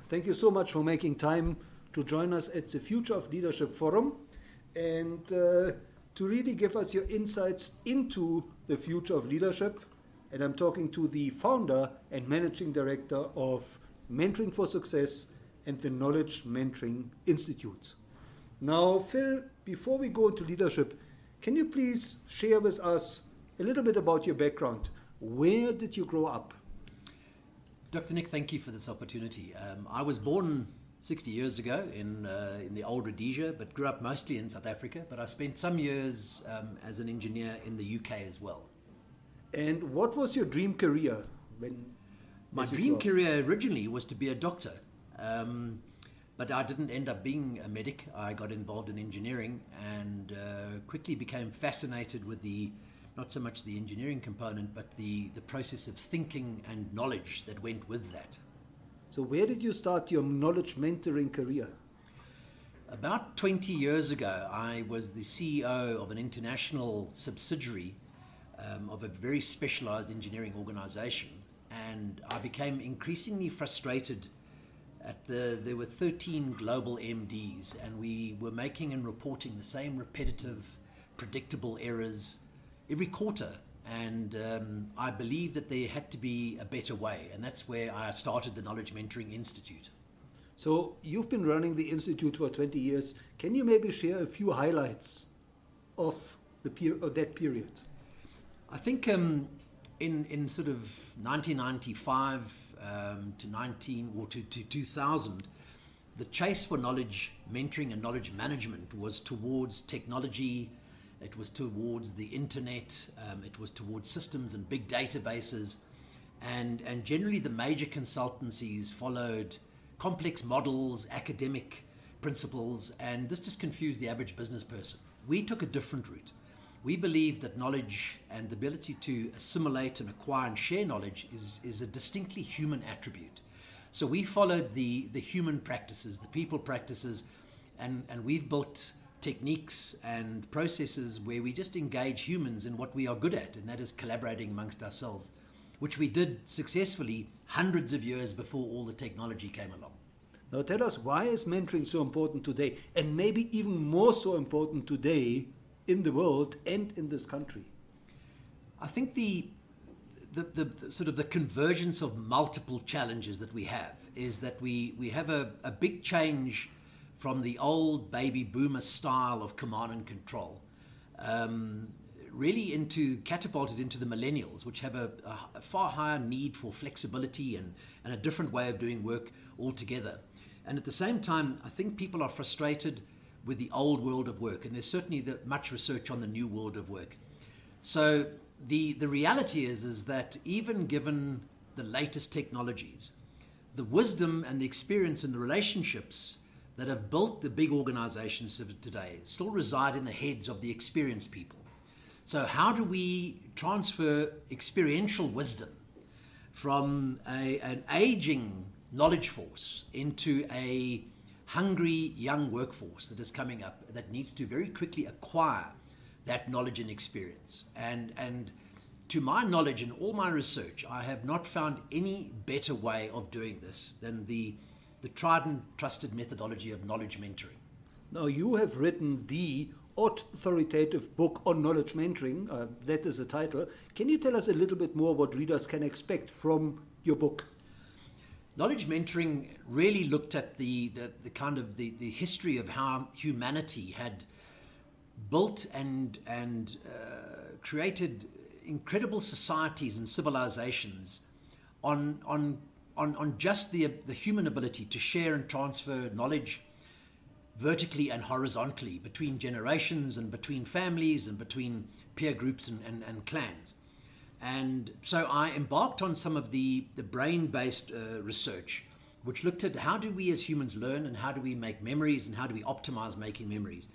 Thank you so much for making time to join us at the Future of Leadership Forum and to really give us your insights into the future of leadership. And I'm talking to the founder and managing director of Mentoring for Success and the Knowledge Mentoring Institute. Now, Phil, before we go into leadership, can you please share with us a little bit about your background? Where did you grow up? Dr. Nick, thank you for this opportunity. I was born 60 years ago in the old Rhodesia, but grew up mostly in South Africa. But I spent some years as an engineer in the UK as well. And what was your dream career? My dream career originally was to be a doctor, but I didn't end up being a medic. I got involved in engineering and quickly became fascinated with not so much the engineering component, but the process of thinking and knowledge that went with that. So where did you start your knowledge mentoring career? About 20 years ago, I was the CEO of an international subsidiary of a very specialized engineering organization. And I became increasingly frustrated there were 13 global MDs, and we were making and reporting the same repetitive, predictable errors every quarter. And I believed that there had to be a better way. And that's where I started the Knowledge Mentoring Institute. So you've been running the Institute for 20 years. Can you maybe share a few highlights of that period? I think in sort of 1995 to 2000, the chase for knowledge mentoring and knowledge management was towards technology. It was towards the internet. It was towards systems and big databases, and generally the major consultancies followed complex models, academic principles, and this just confused the average business person. We took a different route. We believe that knowledge and the ability to assimilate and acquire and share knowledge is a distinctly human attribute. So we followed the human practices, the people practices, and we've built techniques and processes where we just engage humans in what we are good at, and that is collaborating amongst ourselves, which we did successfully hundreds of years before all the technology came along. Now tell us, why is mentoring so important today, and maybe even more so important today in the world and in this country? I think the sort of the convergence of multiple challenges that we have is that we have a big change from the old baby boomer style of command and control, really catapulted into the millennials, which have a far higher need for flexibility and a different way of doing work altogether. And at the same time, I think people are frustrated with the old world of work, and there's certainly much research on the new world of work. So the reality is that even given the latest technologies, the wisdom and the experience and the relationships that have built the big organizations of today still reside in the heads of the experienced people. So how do we transfer experiential wisdom from an aging knowledge force into a hungry young workforce that is coming up that needs to very quickly acquire that knowledge and experience? And to my knowledge and all my research, I have not found any better way of doing this than the tried and trusted methodology of knowledge mentoring. Now, you have written the authoritative book on knowledge mentoring. That is the title. Can you tell us a little bit more what readers can expect from your book? Knowledge mentoring really looked at the kind of the history of how humanity had built and created incredible societies and civilizations on just the human ability to share and transfer knowledge vertically and horizontally between generations and between families and between peer groups and clans. And so I embarked on some of the brain-based research, which looked at how do we as humans learn and how do we make memories and how do we optimize making memories.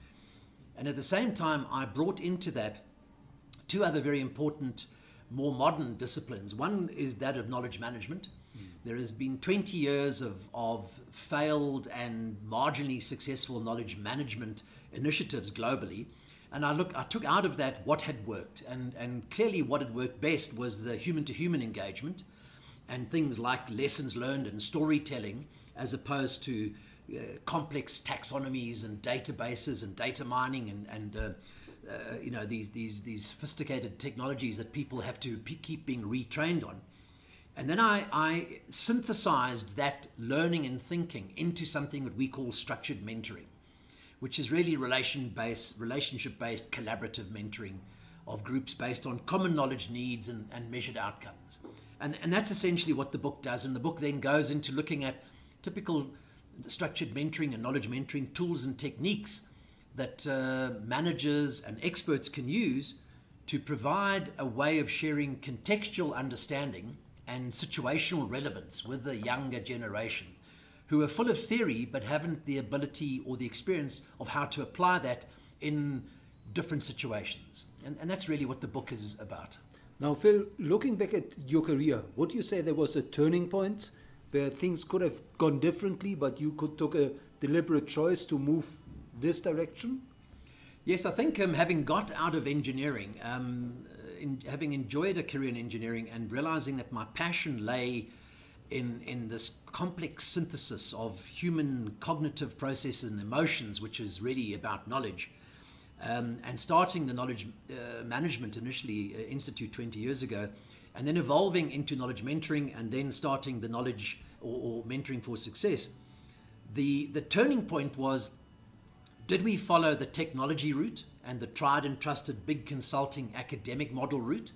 And at the same time, I brought into that two other very important, more modern disciplines. One is that of knowledge management. There has been 20 years of failed and marginally successful knowledge management initiatives globally. And I took out of that what had worked. And clearly what had worked best was the human-to-human engagement and things like lessons learned and storytelling as opposed to complex taxonomies and databases and data mining and these sophisticated technologies that people have to keep being retrained on. And then I synthesized that learning and thinking into something that we call structured mentoring, which is really relationship-based collaborative mentoring of groups based on common knowledge needs and measured outcomes. And that's essentially what the book does. And the book then goes into looking at typical structured mentoring and knowledge mentoring tools and techniques that managers and experts can use to provide a way of sharing contextual understanding and situational relevance with the younger generation who are full of theory but haven't the ability or the experience of how to apply that in different situations. And that's really what the book is about. Now, Phil, looking back at your career, would you say there was a turning point where things could have gone differently, but you took a deliberate choice to move this direction? Yes, I think having got out of engineering, having enjoyed a career in engineering and realizing that my passion lay in this complex synthesis of human cognitive processes and emotions, which is really about knowledge, and starting the Knowledge Management initially Institute 20 years ago, and then evolving into knowledge mentoring and then starting the knowledge or mentoring for success. The turning point was, did we follow the technology route and the tried and trusted big consulting academic model route?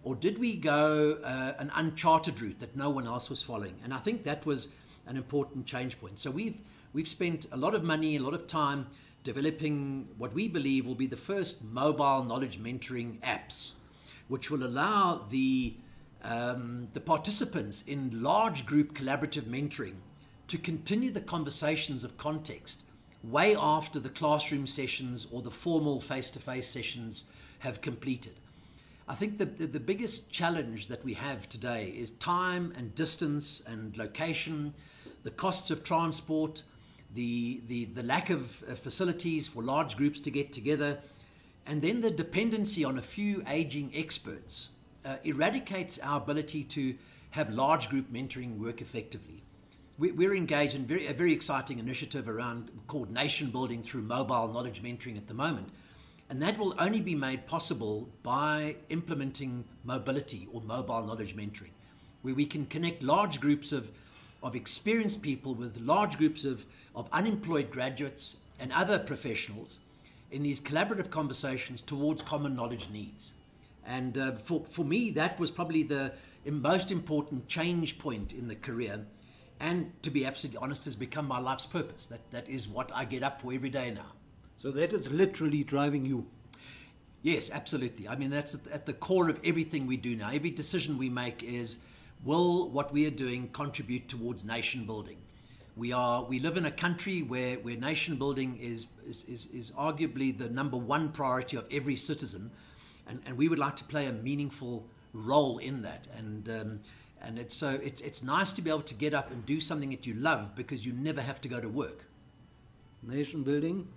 Or did we go an uncharted route that no one else was following? And I think that was an important change point. So we've spent a lot of money, a lot of time developing what we believe will be the first mobile knowledge mentoring apps, which will allow the participants in large group collaborative mentoring to continue the conversations of context way after the classroom sessions or the formal face-to-face sessions have completed. I think the biggest challenge that we have today is time and distance and location, the costs of transport, the lack of facilities for large groups to get together, and then the dependency on a few aging experts eradicates our ability to have large group mentoring work effectively. We're engaged in a very exciting initiative called nation building through mobile knowledge mentoring at the moment. And that will only be made possible by implementing mobility or mobile knowledge mentoring, where we can connect large groups of experienced people with large groups of unemployed graduates and other professionals in these collaborative conversations towards common knowledge needs. And for me, that was probably the most important change point in the career. And to be absolutely honest, has become my life's purpose. That is what I get up for every day now. So that is literally driving you. Yes, absolutely. I mean, that's at the core of everything we do now. Every decision we make is, will what we are doing contribute towards nation building? We live in a country where nation building is arguably the number one priority of every citizen, and we would like to play a meaningful role in that. And it's nice to be able to get up and do something that you love because you never have to go to work. Nation building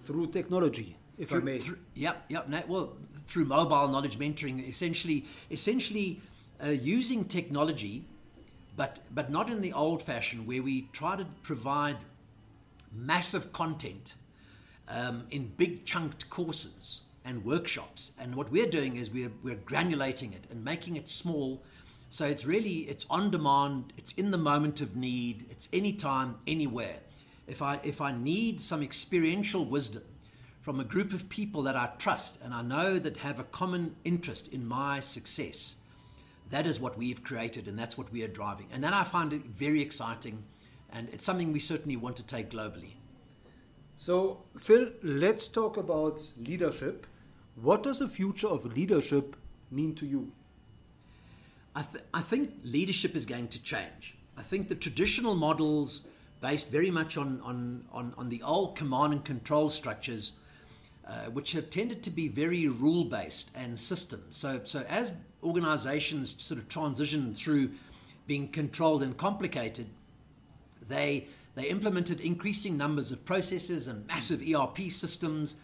through technology, if I may. Through mobile knowledge mentoring, essentially using technology, but not in the old-fashioned where we try to provide massive content in big chunked courses and workshops. And what we're doing is we're granulating it and making it small. So it's on demand, it's in the moment of need, it's anytime, anywhere. If I need some experiential wisdom from a group of people that I trust and I know that have a common interest in my success, that is what we've created and that's what we are driving. And then I find it very exciting, and it's something we certainly want to take globally. So, Phil, let's talk about leadership. What does the future of leadership mean to you? I think leadership is going to change. I think the traditional models based very much on the old command and control structures, which have tended to be very rule-based and systems. So as organizations sort of transition through being controlled and complicated, they implemented increasing numbers of processes and massive ERP systems,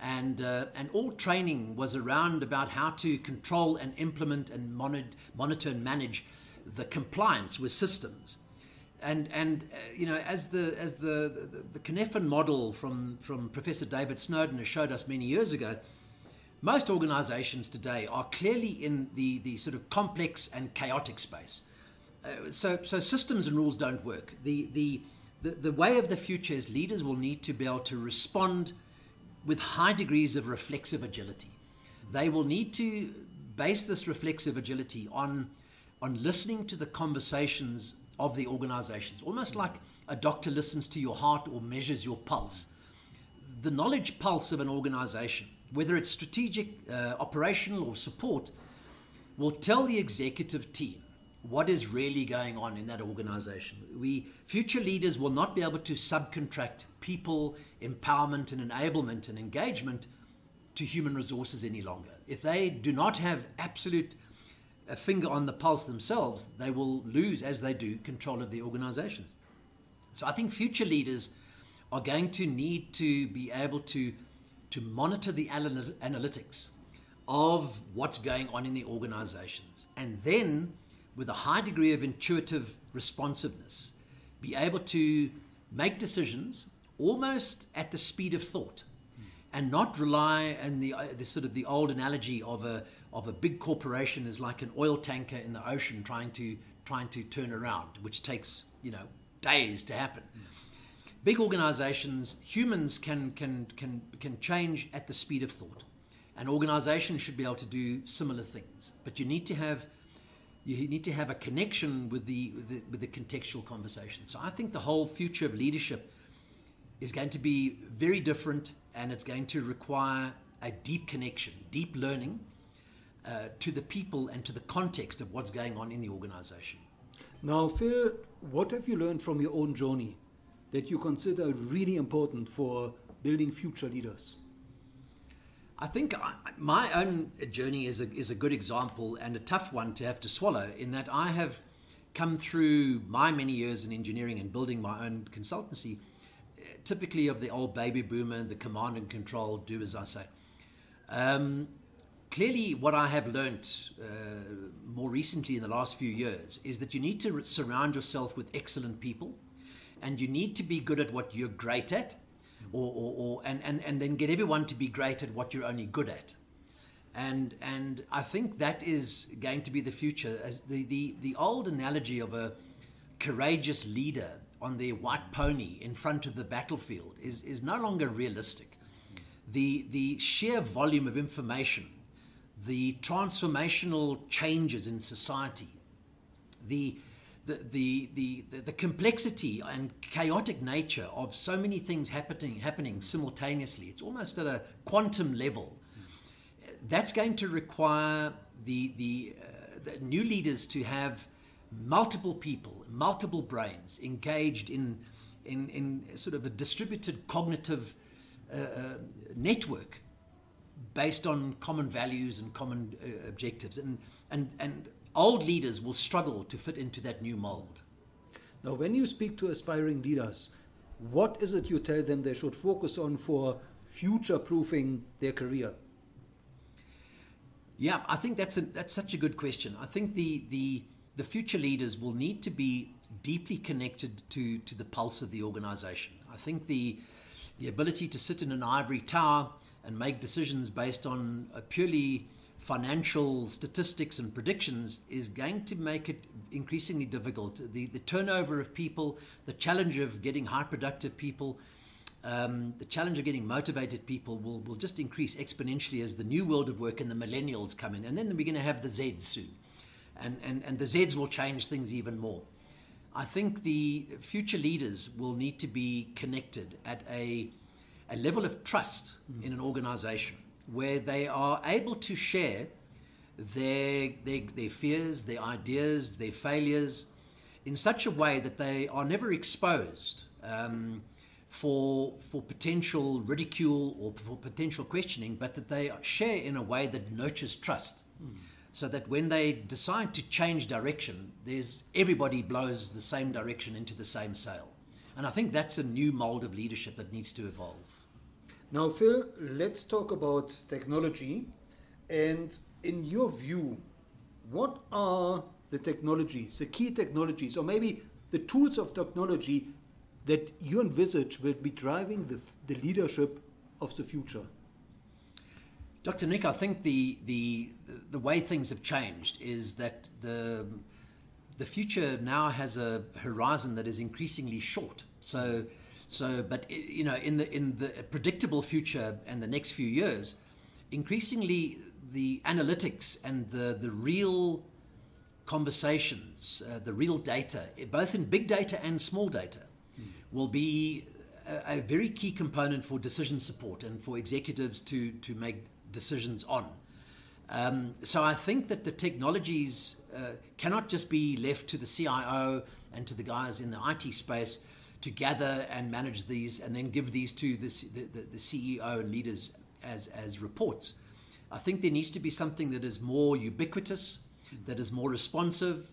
and all training was around about how to control and implement and monitor and manage the compliance with systems. You know, as the Cynefin model from Professor David Snowden has showed us many years ago, most organizations today are clearly in the sort of complex and chaotic space. So systems and rules don't work. The way of the future is leaders will need to be able to respond with high degrees of reflexive agility. They will need to base this reflexive agility on listening to the conversations of the organizations, almost like a doctor listens to your heart or measures your pulse. The knowledge pulse of an organization, whether it's strategic, operational, or support, will tell the executive team what is really going on in that organization. Future leaders will not be able to subcontract people, empowerment and enablement and engagement to human resources any longer. If they do not have absolute a finger on the pulse themselves, they will lose, as they do, control of the organizations. So I think future leaders are going to need to be able to monitor the analytics of what's going on in the organizations, and then with a high degree of intuitive responsiveness, be able to make decisions almost at the speed of thought, and not rely on the sort of the old analogy of a big corporation is like an oil tanker in the ocean trying to turn around, which takes, you know, days to happen. Big organizations, humans can change at the speed of thought. An organization should be able to do similar things, but you need to have a connection with the contextual conversation. So I think the whole future of leadership is going to be very different, and it's going to require a deep connection, deep learning to the people and to the context of what's going on in the organization. Now, Phil, what have you learned from your own journey that you consider really important for building future leaders? I think my own journey is a good example, and a tough one to have to swallow, in that I have come through my many years in engineering and building my own consultancy, typically of the old baby boomer, the command and control, do as I say. Clearly, what I have learnt more recently in the last few years is that you need to surround yourself with excellent people, and you need to be good at what you're great at, and then get everyone to be great at what you're only good at. And I think that is going to be the future. As the old analogy of a courageous leader on their white pony in front of the battlefield is no longer realistic. The sheer volume of information, the transformational changes in society, the complexity and chaotic nature of so many things happening simultaneously, it's almost at a quantum level. That's going to require the new leaders to have multiple people, multiple brains engaged in sort of a distributed cognitive network based on common values and common objectives. And old leaders will struggle to fit into that new mold. Now, when you speak to aspiring leaders, what is it you tell them they should focus on for future-proofing their career? Yeah, I think that's such a good question. I think the future leaders will need to be deeply connected to the pulse of the organization. I think the ability to sit in an ivory tower and make decisions based on purely financial statistics and predictions is going to make it increasingly difficult. The turnover of people, the challenge of getting high productive people, the challenge of getting motivated people will just increase exponentially as the new world of work and the millennials come in. And then we're going to have the Zs soon. And the Zs will change things even more. I think the future leaders will need to be connected at a level of trust in an organization where they are able to share their fears, their ideas, their failures in such a way that they are never exposed for potential ridicule or for potential questioning, but that they share in a way that nurtures trust. So that when they decide to change direction, everybody blows the same direction into the same sail. And I think that's a new mold of leadership that needs to evolve. Now, Phil, let's talk about technology. And in your view, what are the technologies, the key technologies, or maybe the tools of technology that you envisage will be driving the leadership of the future? Dr. Nick, I think the way things have changed is that the future now has a horizon that is increasingly short. But you know, in the predictable future and the next few years, increasingly the analytics and the real conversations, the real data, both in big data and small data, will be a very key component for decision support and for executives to make decisions on. So I think that the technologies cannot just be left to the CIO and to the guys in the IT space to gather and manage these and then give these to the CEO and leaders as reports. I think there needs to be something that is more ubiquitous, that is more responsive.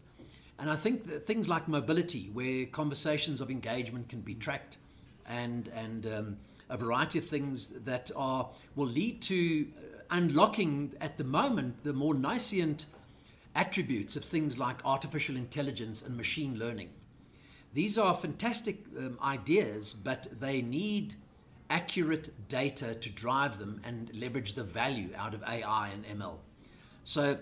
And I think that things like mobility, where conversations of engagement can be tracked, and a variety of things that will lead to unlocking at the moment the more nascent attributes of things like artificial intelligence and machine learning. These are fantastic ideas, but they need accurate data to drive them and leverage the value out of AI and ML. So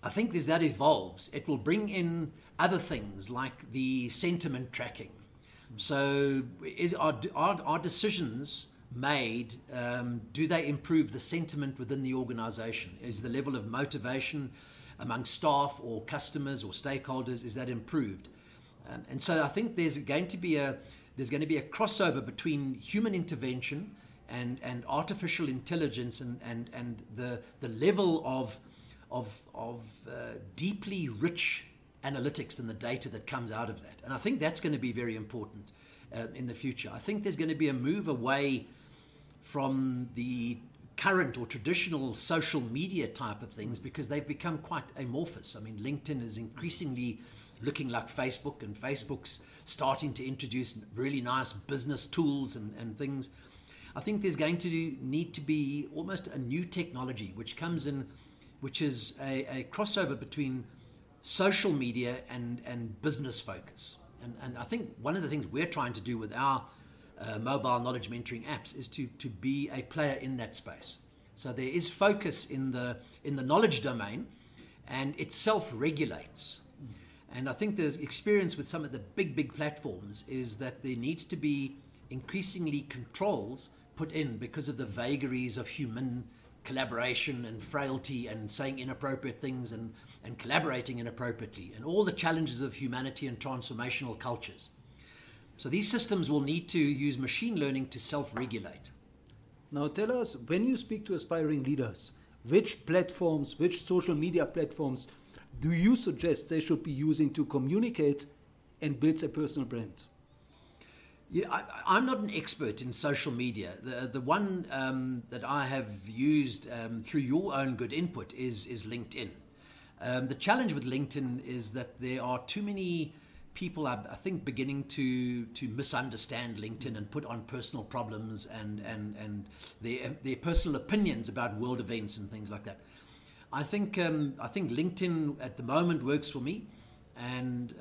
I think as that evolves, it will bring in other things like the sentiment tracking. So are decisions made, do they improve the sentiment within the organization? Is the level of motivation among staff or customers or stakeholders, is that improved? And so I think there's going to be a crossover between human intervention and artificial intelligence and the level of deeply rich analytics and the data that comes out of that. And I think that's going to be very important in the future. I think there's going to be a move away from the current or traditional social media type of things because they've become quite amorphous. I mean, LinkedIn is increasingly looking like Facebook, and Facebook's starting to introduce really nice business tools and things. I think there's going to need to be almost a new technology which comes in, which is a crossover between social media and business focus. And I think one of the things we're trying to do with our mobile knowledge mentoring apps is to be a player in that space. So there is focus in the knowledge domain, and it self-regulates. And I think the experience with some of the big platforms is that there needs to be increasingly controls put in because of the vagaries of human collaboration and frailty and saying inappropriate things and collaborating inappropriately and all the challenges of humanity and transformational cultures. So these systems will need to use machine learning to self-regulate. Now tell us, when you speak to aspiring leaders, which platforms, which social media platforms do you suggest they should be using to communicate and build their personal brand? Yeah, I'm not an expert in social media. The one that I have used through your own good input is LinkedIn. The challenge with LinkedIn is that there are too many people, I think, beginning to misunderstand LinkedIn and put on personal problems and their personal opinions about world events and things like that. I think LinkedIn at the moment works for me, and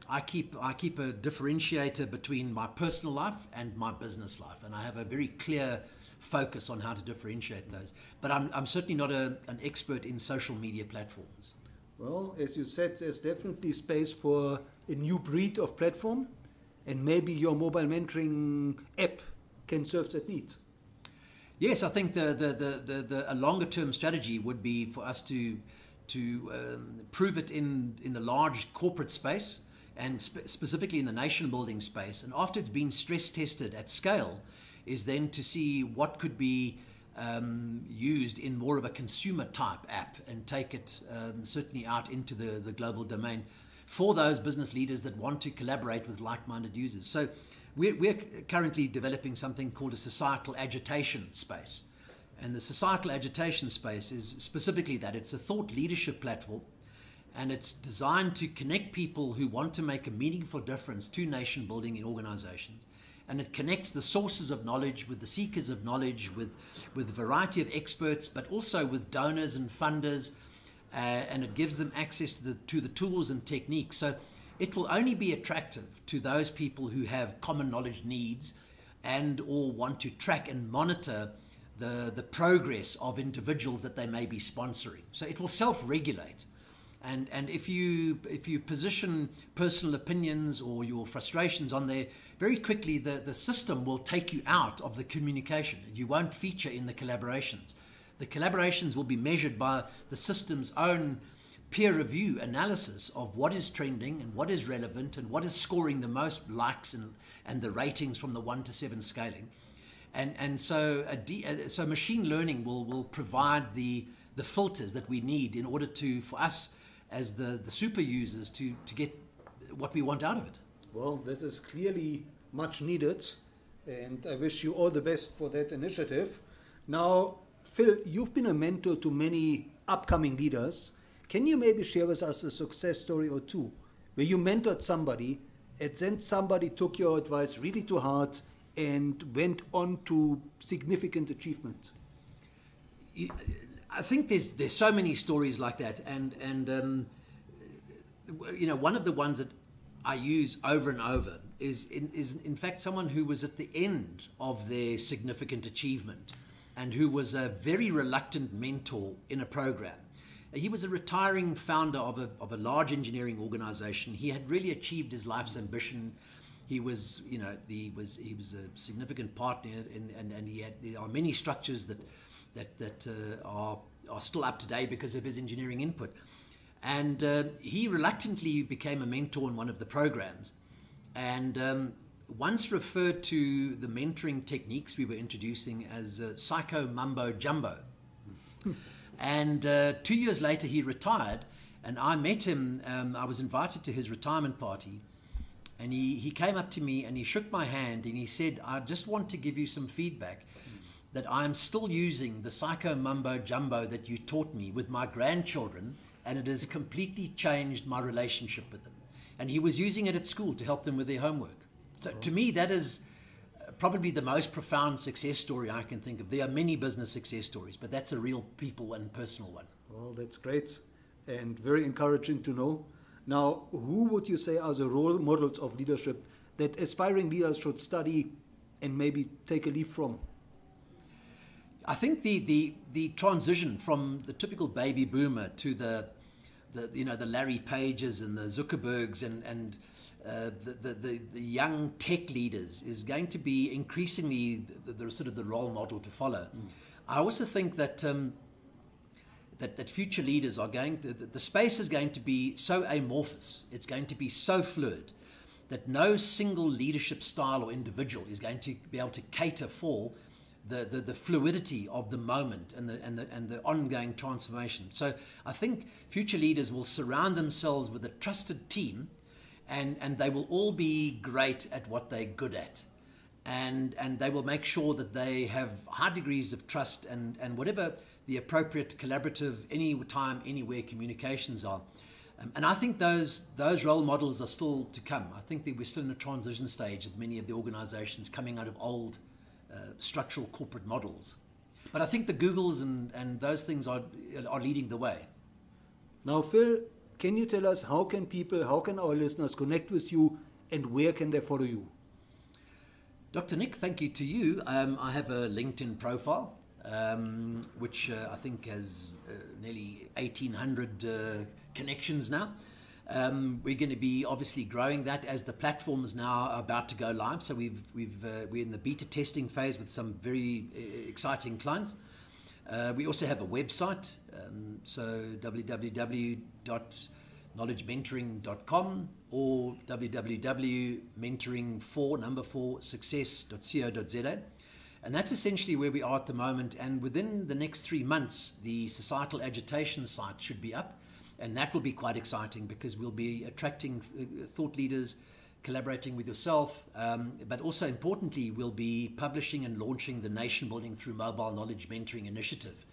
I keep a differentiator between my personal life and my business life, and I have a very clear focus on how to differentiate those. But I'm certainly not an expert in social media platforms. Well, as you said, there's definitely space for a new breed of platform, and maybe your mobile mentoring app can serve that need. Yes, I think a longer term strategy would be for us to prove it in the large corporate space and specifically in the nation building space. And after it's been stress tested at scale, is then to see what could be used in more of a consumer type app and take it certainly out into the global domain for those business leaders that want to collaborate with like-minded users. So we're currently developing something called a societal agitation space. And the societal agitation space is specifically that. It's a thought leadership platform, and it's designed to connect people who want to make a meaningful difference to nation building in organizations. And it connects the sources of knowledge with the seekers of knowledge, with a variety of experts, but also with donors and funders, and it gives them access to the tools and techniques. So it will only be attractive to those people who have common knowledge needs and or want to track and monitor the progress of individuals that they may be sponsoring. So it will self-regulate. And if you position personal opinions or your frustrations on there, very quickly the system will take you out of the communication. You won't feature in the collaborations. The collaborations will be measured by the system's own peer review analysis of what is trending and what is relevant and what is scoring the most likes and the ratings from the 1 to 7 scaling. And so machine learning will provide the filters that we need in order for us as the super users to get what we want out of it. Well, this is clearly much needed, and I wish you all the best for that initiative. Now, Phil, you've been a mentor to many upcoming leaders. Can you maybe share with us a success story or two where you mentored somebody and then somebody took your advice really to heart and went on to significant achievement? I think there's so many stories like that, and one of the ones that I use over and over is in fact someone who was at the end of their significant achievement and who was a very reluctant mentor in a program. He was a retiring founder of a large engineering organization. He had really achieved his life's ambition. He was a significant partner, and there are many structures that are still up to date because of his engineering input. And he reluctantly became a mentor in one of the programs, and once referred to the mentoring techniques we were introducing as psycho mumbo jumbo. And 2 years later he retired, and I met him. I was invited to his retirement party, and he came up to me and he shook my hand and he said, "I just want to give you some feedback that I'm still using the psycho mumbo jumbo that you taught me with my grandchildren, and it has completely changed my relationship with them." And he was using it at school to help them with their homework. So to me, that is probably the most profound success story I can think of. There are many business success stories, but that's a real people and personal one. Well, that's great and very encouraging to know. Now, who would you say are the role models of leadership that aspiring leaders should study and maybe take a leaf from? I think the transition from the typical baby boomer to the Larry Pages and the Zuckerbergs and the young tech leaders is going to be increasingly the sort of the role model to follow. I also think that that future leaders are the space is going to be so amorphous, it's going to be so fluid, that no single leadership style or individual is going to be able to cater for the fluidity of the moment and the ongoing transformation. So I think future leaders will surround themselves with a trusted team, and they will all be great at what they're good at, and they will make sure that they have high degrees of trust and whatever the appropriate collaborative anytime, anywhere communications are. And I think those role models are still to come. I think that we're still in a transition stage of many of the organizations coming out of old structural corporate models. But I think the Googles and those things are leading the way. Now, Phil, can you tell us how can our listeners connect with you, and where can they follow you? Dr. Nick, thank you to you. I have a LinkedIn profile, which I think has nearly 1,800 connections now. We're going to be obviously growing that as the platforms now are about to go live. So we're in the beta testing phase with some very exciting clients. We also have a website, so www.knowledgementoring.com or www.mentoring4success.co.za. And that's essentially where we are at the moment. And within the next 3 months, the societal agitation site should be up. And that will be quite exciting because we'll be attracting thought leaders, collaborating with yourself, but also importantly, we'll be publishing and launching the Nation Building Through Mobile Knowledge Mentoring Initiative,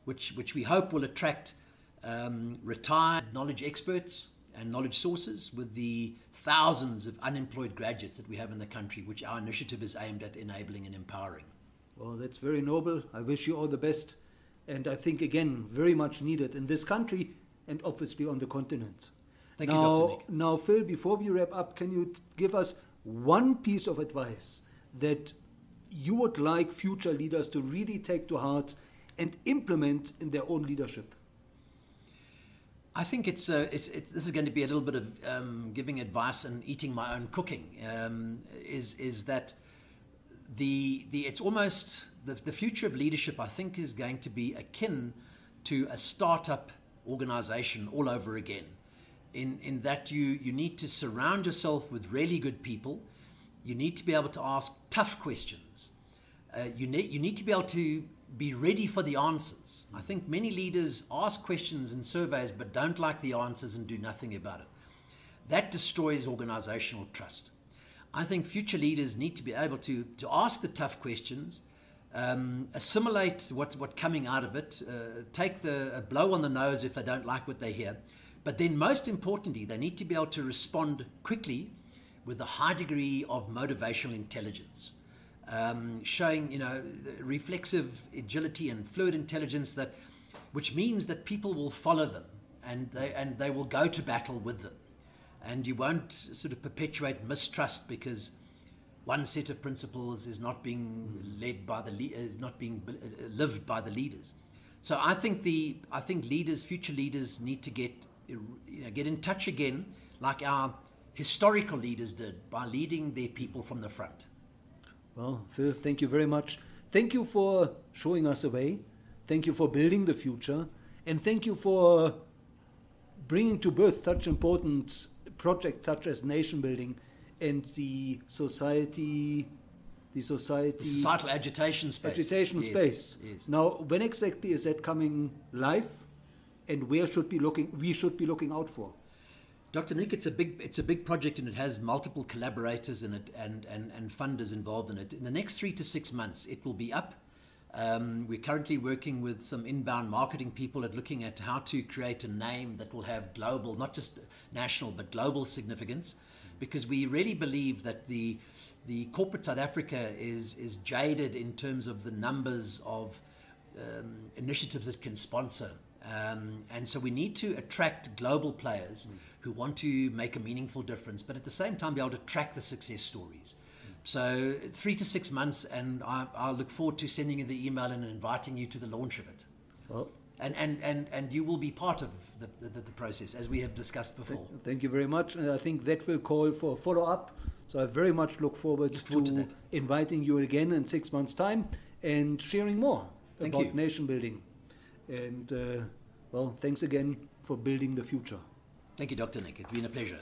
which we hope will attract retired knowledge experts and knowledge sources with the thousands of unemployed graduates that we have in the country, which our initiative is aimed at enabling and empowering. Well, that's very noble. I wish you all the best. And I think, again, very much needed in this country and obviously on the continent. Thank you, Dr. Nick. Now, Phil, before we wrap up, can you give us one piece of advice that you would like future leaders to really take to heart and implement in their own leadership? I think this is going to be a little bit of giving advice and eating my own cooking. Is that it's almost the future of leadership? I think is going to be akin to a startup organization all over again. In that you need to surround yourself with really good people. You need to be able to ask tough questions. You need to be able to be ready for the answers. I think many leaders ask questions in surveys but don't like the answers and do nothing about it. That destroys organizational trust. I think future leaders need to be able to ask the tough questions, assimilate what's coming out of it, take a blow on the nose if they don't like what they hear. But then most importantly, they need to be able to respond quickly with a high degree of motivational intelligence. Showing reflexive agility and fluid intelligence, which means that people will follow them and they will go to battle with them, and you won't sort of perpetuate mistrust because one set of principles is not being lived by the leaders. So I think future leaders need to get in touch again, like our historical leaders did, by leading their people from the front. Well, Phil, thank you very much. Thank you for showing us a way. Thank you for building the future. And thank you for bringing to birth such important projects such as nation building and the societal agitation space. Yes. Now, when exactly is that coming live, and where should we should be looking out for? Dr. Nick, it's a big project, and it has multiple collaborators in it and funders involved in it. In the next 3 to 6 months, it will be up. We're currently working with some inbound marketing people at looking at how to create a name that will have global, not just national, but global significance, because we really believe that the corporate South Africa is jaded in terms of the numbers of initiatives it can sponsor. And so we need to attract global players who want to make a meaningful difference, but at the same time be able to track the success stories. So 3 to 6 months, and I'll look forward to sending you the email and inviting you to the launch of it. Well, and you will be part of the process, as we have discussed before. Thank you very much. And I think that will call for a follow-up. So I very much look forward to inviting you again in 6 months' time and sharing more about nation building. And, thanks again for building the future. Thank you, Dr. Nick. It's been a pleasure.